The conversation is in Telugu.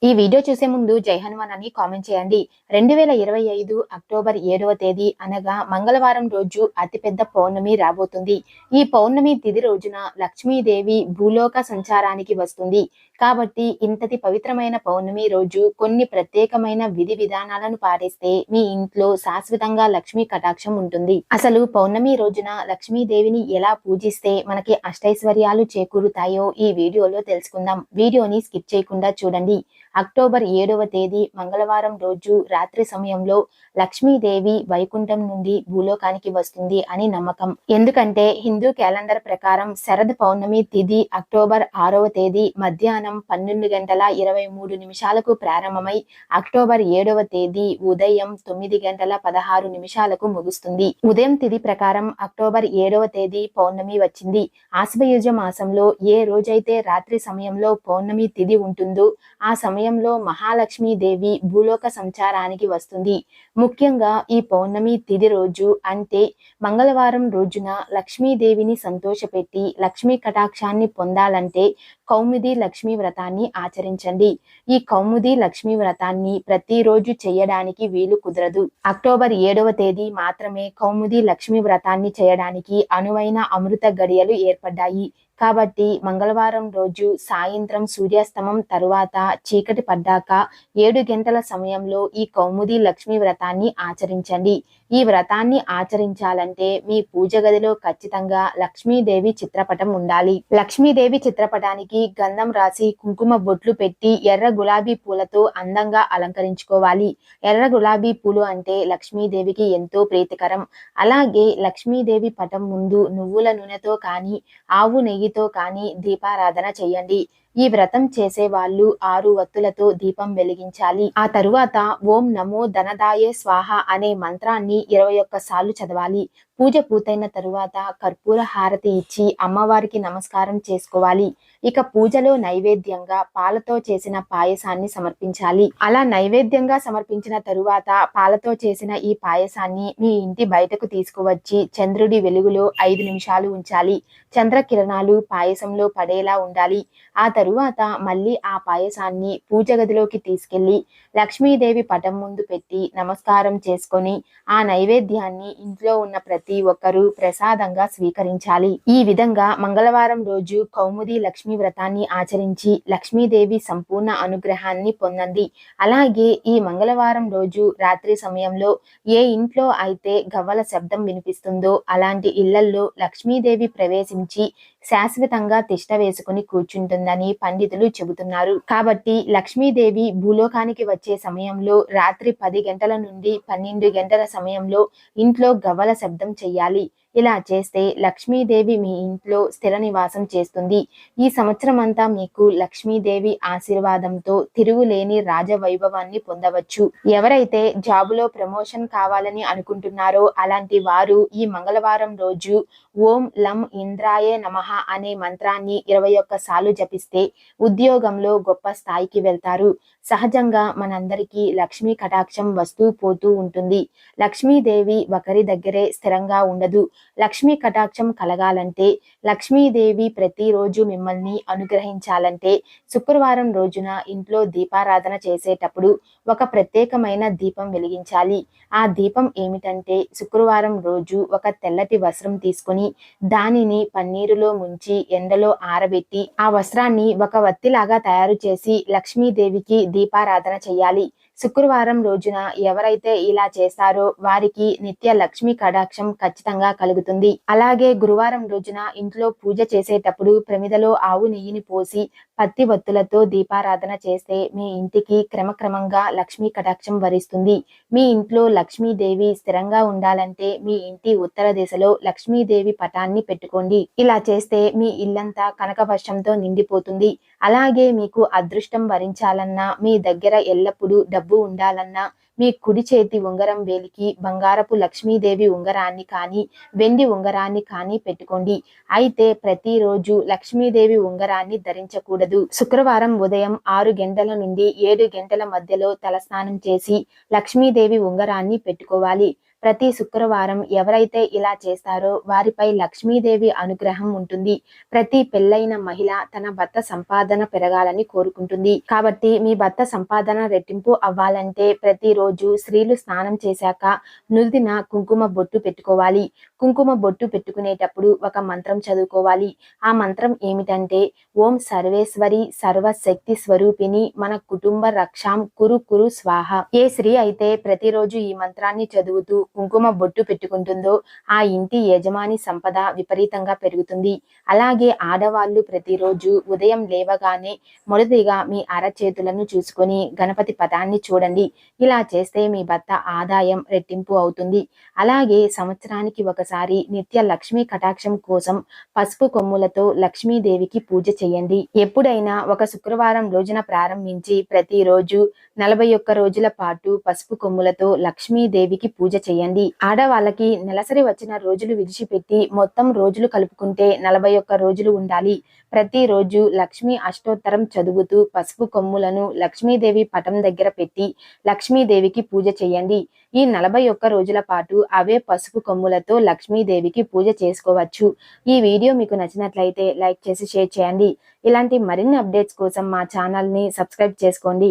ఈ వీడియో చూసే ముందు జై హనుమాన్ అని కామెంట్ చేయండి. 2025 అక్టోబర్ 7వ తేదీ అనగా మంగళవారం రోజు అతిపెద్ద పౌర్ణమి రాబోతుంది. ఈ పౌర్ణమి తిథి రోజున లక్ష్మీదేవి భూలోక సంచారానికి వస్తుంది. కాబట్టి ఇంతటి పవిత్రమైన పౌర్ణమి రోజు కొన్ని ప్రత్యేకమైన విధి విధానాలను పాటిస్తే మీ ఇంట్లో శాశ్వతంగా లక్ష్మీ కటాక్షం ఉంటుంది. అసలు పౌర్ణమి రోజున లక్ష్మీదేవిని ఎలా పూజిస్తే మనకి అష్టైశ్వర్యాలు చేకూరుతాయో ఈ వీడియోలో తెలుసుకుందాం. వీడియోని స్కిప్ చేయకుండా చూడండి. అక్టోబర్ 7వ తేదీ మంగళవారం రోజు రాత్రి సమయంలో లక్ష్మీదేవి వైకుంఠం నుండి భూలోకానికి వస్తుంది అని నమ్మకం. ఎందుకంటే హిందూ క్యాలెండర్ ప్రకారం శరద్ పౌర్ణమి తిథి అక్టోబర్ 6వ తేదీ మధ్యాహ్నం 12:23 ప్రారంభమై అక్టోబర్ 7వ తేదీ ఉదయం 9:16 ముగుస్తుంది. ఉదయం తిథి ప్రకారం అక్టోబర్ 7వ తేదీ పౌర్ణమి వచ్చింది. ఆశ్వయుజ మాసంలో ఏ రోజైతే రాత్రి సమయంలో పౌర్ణమి తిథి ఉంటుందో ఆ సమయంలో మహాలక్ష్మీదేవి భూలోక సంచారానికి వస్తుంది. ముఖ్యంగా ఈ పౌర్ణమి తిథి రోజు అంటే మంగళవారం రోజున లక్ష్మీదేవిని సంతోషపెట్టి లక్ష్మీ కటాక్షాన్ని పొందాలంటే కౌముది లక్ష్మీ వ్రతాన్ని ఆచరించండి. ఈ కౌముది లక్ష్మీ వ్రతాన్ని ప్రతిరోజు చేయడానికి వీలు కుదరదు. అక్టోబర్ 7వ తేదీ మాత్రమే కౌముది లక్ష్మీ వ్రతాన్ని చేయడానికి అనువైన అమృత గడియలు ఏర్పడ్డాయి. కాబట్టి మంగళవారం రోజు సాయంత్రం సూర్యాస్తమం తరువాత చీకటి పడ్డాక 7 గంటల సమయంలో ఈ కౌముది లక్ష్మీ వ్రతాన్ని ఆచరించండి. ఈ వ్రతాన్ని ఆచరించాలంటే మీ పూజ గదిలో ఖచ్చితంగా లక్ష్మీదేవి చిత్రపటం ఉండాలి. లక్ష్మీదేవి చిత్రపటానికి గంధం రాసి కుంకుమ బొట్లు పెట్టి ఎర్ర గులాబీ పూలతో అందంగా అలంకరించుకోవాలి. ఎర్ర గులాబీ పూలు అంటే లక్ష్మీదేవికి ఎంతో ప్రీతికరం. అలాగే లక్ష్మీదేవి పటం ముందు నువ్వుల నూనెతో కానీ ఆవు నెయ్యితో కానీ దీపారాధన చేయండి. ఈ వ్రతం చేసే వాళ్ళు 6 వత్తులతో దీపం వెలిగించాలి. ఆ తరువాత ఓం నమో ధనదాయే స్వాహ అనే మంత్రాన్ని 21 సార్లు చదవాలి. పూజ పూర్తయిన తరువాత కర్పూర హారతి ఇచ్చి అమ్మవారికి నమస్కారం చేసుకోవాలి. ఇక పూజలో నైవేద్యంగా పాలతో చేసిన పాయసాన్ని సమర్పించాలి. అలా నైవేద్యంగా సమర్పించిన తరువాత పాలతో చేసిన ఈ పాయసాన్ని మీ ఇంటి బయటకు తీసుకువచ్చి చంద్రుడి వెలుగులో 5 నిమిషాలు ఉంచాలి. చంద్రకిరణాలు పాయసంలో పడేలా ఉండాలి. ఆ తరువాత మళ్ళీ ఆ పాయసాన్ని పూజ గదిలోకి తీసుకెళ్లి లక్ష్మీదేవి పటం ముందు పెట్టి నమస్కారం చేసుకొని ఆ నైవేద్యాన్ని ఇంట్లో ఉన్న ప్రతి ఒక్కరూ ప్రసాదంగా స్వీకరించాలి. ఈ విధంగా మంగళవారం రోజు కౌముది లక్ష్మీ వ్రతాన్ని ఆచరించి లక్ష్మీదేవి సంపూర్ణ అనుగ్రహాన్ని పొందండి. అలాగే ఈ మంగళవారం రోజు రాత్రి సమయంలో ఏ ఇంట్లో అయితే గవ్వల శబ్దం వినిపిస్తుందో అలాంటి ఇళ్లల్లో లక్ష్మీదేవి ప్రవేశించి శాశ్వతంగా తిష్ట వేసుకుని కూర్చుంటుందని పండితులు చెబుతున్నారు. కాబట్టి లక్ష్మీదేవి భూలోకానికి వచ్చే సమయంలో రాత్రి 10 గంటల నుండి 12 గంటల సమయంలో ఇంట్లో గవ్వల శబ్దం చెయ్యాలి. ఇలా చేస్తే లక్ష్మీదేవి మీ ఇంట్లో స్థిర నివాసం చేస్తుంది. ఈ సంవత్సరం అంతా మీకు లక్ష్మీదేవి ఆశీర్వాదంతో తిరుగులేని రాజవైభవాన్ని పొందవచ్చు. ఎవరైతే జాబులో ప్రమోషన్ కావాలని అనుకుంటున్నారో అలాంటి వారు ఈ మంగళవారం రోజు ఓం లం ఇంద్రాయే నమః అనే మంత్రాన్ని 21 సార్లు జపిస్తే ఉద్యోగంలో గొప్ప స్థాయికి వెళ్తారు. సహజంగా మనందరికీ లక్ష్మీ కటాక్షం వస్తూ పోతూ ఉంటుంది. లక్ష్మీదేవి ఒకరి దగ్గరే స్థిరంగా ఉండదు. లక్ష్మీ కటాక్షం కలగాలంటే లక్ష్మీదేవి ప్రతిరోజు మిమ్మల్ని అనుగ్రహించాలంటే శుక్రవారం రోజున ఇంట్లో దీపారాధన చేసేటప్పుడు ఒక ప్రత్యేకమైన దీపం వెలిగించాలి. ఆ దీపం ఏమిటంటే శుక్రవారం రోజు ఒక తెల్లటి వస్త్రం తీసుకొని దానిని పన్నీరులో ముంచి ఎండలో ఆరబెట్టి ఆ వస్త్రాన్ని ఒక వత్తిలాగా తయారు చేసి లక్ష్మీదేవికి దీపారాధన చేయాలి. శుక్రవారం రోజున ఎవరైతే ఇలా చేస్తారో వారికి నిత్య లక్ష్మీ కటాక్షం ఖచ్చితంగా కలుగుతుంది. అలాగే గురువారం రోజున ఇంట్లో పూజ చేసేటప్పుడు ప్రమిదలో ఆవు నెయ్యిని పోసి పత్తి వత్తులతో దీపారాధన చేస్తే మీ ఇంటికి క్రమక్రమంగా లక్ష్మీ కటాక్షం వరిస్తుంది. మీ ఇంట్లో లక్ష్మీదేవి స్థిరంగా ఉండాలంటే మీ ఇంటి ఉత్తర దిశలో లక్ష్మీదేవి పటాన్ని పెట్టుకోండి. ఇలా చేస్తే మీ ఇల్లంతా కనకవర్షంతో నిండిపోతుంది. అలాగే మీకు అదృష్టం వరించాలన్నా మీ దగ్గర ఎల్లప్పుడూ డబ్బు ఉండాలన్నా మీ కుడి చేతి ఉంగరం వేలికి బంగారపు లక్ష్మీదేవి ఉంగరాన్ని కానీ వెండి ఉంగరాన్ని కానీ పెట్టుకోండి. అయితే ప్రతిరోజు లక్ష్మీదేవి ఉంగరాన్ని ధరించకూడదు. శుక్రవారం ఉదయం 6 గంటల నుండి 7 గంటల మధ్యలో తలస్నానం చేసి లక్ష్మీదేవి ఉంగరాన్ని పెట్టుకోవాలి. ప్రతి శుక్రవారం ఎవరైతే ఇలా చేస్తారో వారిపై లక్ష్మీదేవి అనుగ్రహం ఉంటుంది. ప్రతి పెళ్ళైన మహిళ తన భర్త సంపాదన పెరగాలని కోరుకుంటుంది. కాబట్టి మీ భర్త సంపాదన రెట్టింపు అవ్వాలంటే ప్రతిరోజు స్త్రీలు స్నానం చేశాక నుదిన కుంకుమ బొట్టు పెట్టుకోవాలి. కుంకుమ బొట్టు పెట్టుకునేటప్పుడు ఒక మంత్రం చదువుకోవాలి. ఆ మంత్రం ఏమిటంటే ఓం సర్వేశ్వరి సర్వశక్తి స్వరూపిణి మన కుటుంబ రక్షాం కురు కురు స్వాహ. ఏ స్త్రీ అయితే ప్రతిరోజు ఈ మంత్రాన్ని చదువుతూ కుంకుమ బొట్టు పెట్టుకుంటుందో ఆ ఇంటి యజమాని సంపద విపరీతంగా పెరుగుతుంది. అలాగే ఆడవాళ్ళు ప్రతిరోజు ఉదయం లేవగానే మొదటిగా మీ అరచేతులను చూసుకొని గణపతి పటాన్ని చూడండి. ఇలా చేస్తే మీ భర్త ఆదాయం రెట్టింపు అవుతుంది. అలాగే సంవత్సరానికి ఒకసారి నిత్య లక్ష్మీ కటాక్షం కోసం పసుపు కొమ్ములతో లక్ష్మీదేవికి పూజ చేయండి. ఎప్పుడైనా ఒక శుక్రవారం రోజున ప్రారంభించి ప్రతిరోజు 41 రోజుల పాటు పసుపు కొమ్ములతో లక్ష్మీదేవికి పూజ చేయండి. ఆడవాళ్ళకి నెలసరి వచ్చిన రోజులు విడిచిపెట్టి మొత్తం రోజులు కలుపుకుంటే 41 రోజులు ఉండాలి. ప్రతిరోజు లక్ష్మీ అష్టోత్తరం చదువుతూ పసుపు కొమ్ములను లక్ష్మీదేవి పటం దగ్గర పెట్టి లక్ష్మీదేవికి పూజ చేయండి. ఈ 41 రోజుల పాటు అవే పసుపు కొమ్ములతో లక్ష్మీదేవికి పూజ చేసుకోవచ్చు. ఈ వీడియో మీకు నచ్చినట్లయితే లైక్ చేసి షేర్ చేయండి. ఇలాంటి మరిన్ని అప్డేట్స్ కోసం మా ఛానల్ని సబ్స్క్రైబ్ చేసుకోండి.